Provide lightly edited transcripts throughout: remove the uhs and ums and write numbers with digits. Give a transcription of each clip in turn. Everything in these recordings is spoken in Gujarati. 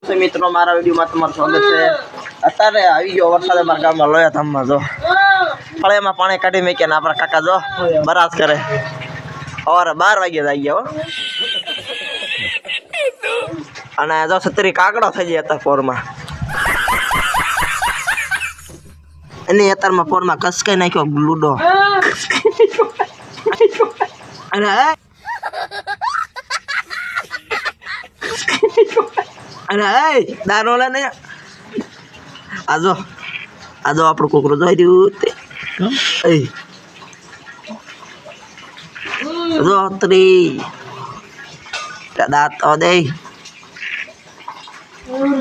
તો મિત્રો મારા વિડીયોમાં તમારું સ્વાગત છે। અત્યારે આવી ગયો વરસાદ અમારા ગામમાં લોયા ધામમાં જો ફળેમાં પાણી કાઢી મૂક્યા ને આપણા કાકા જો બરાસ કરે સવારે 12 વાગે આવી ગયા અને જો છત્રી કાકડો થઈ જાય અત્યારે પોરમાં અને અત્યારમાં પોરમાં કસકાઈ નાખ્યો લૂડો અને અરે એ દાનો લે ને આજો આપણું કોકરો જોઈ રહ્યું તે એ જો ત્રી દાંત તો દે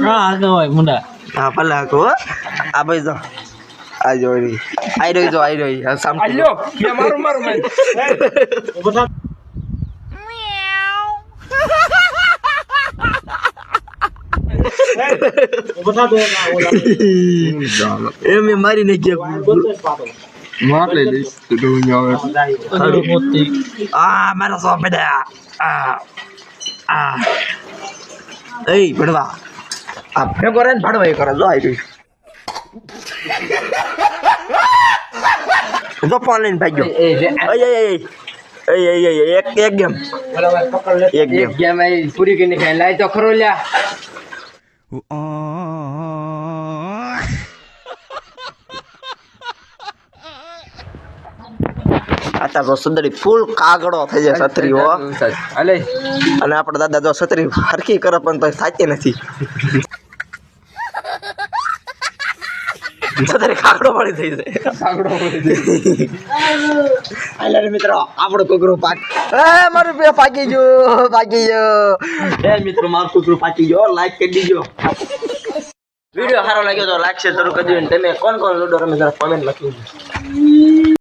હા હોય મુંડા હા પલા કો આ ભાઈ જો આ જોઈ આઈ રહી સામ આલ્યો મે મારું મેં મેં મારી નાખ્યા માર લઈ લઈશ મારા સો બેટા એ ભડવા આ ભેગો રે ભડવા એ કરે જો આવી રહ્યું જો ફોન લઈને ભાગ્યો એક ગેમ પૂરી કરીને ખાઈ લાય તો ખરો લ્યા આતા તો સુંદરી ફૂલ કાગડો થઈ જાય છત્રી હો અલે અને આપણા દાદા જો છત્રી હરખી કરે પણ તો સાચી નથી છત્રી કાગડો પડી થઈ જાય મિત્રો આપણો કોકરો પાક મારું બે પાકી ગયો મિત્રો મારું કોકરો પાકી ગયો લાઈક કરી દીજો વિડીયો સારો લાગ્યો તો લાઈક શેર જરૂર કરજો અને તમે કોણ લૂડો રમે જરા કોમેન્ટ લખી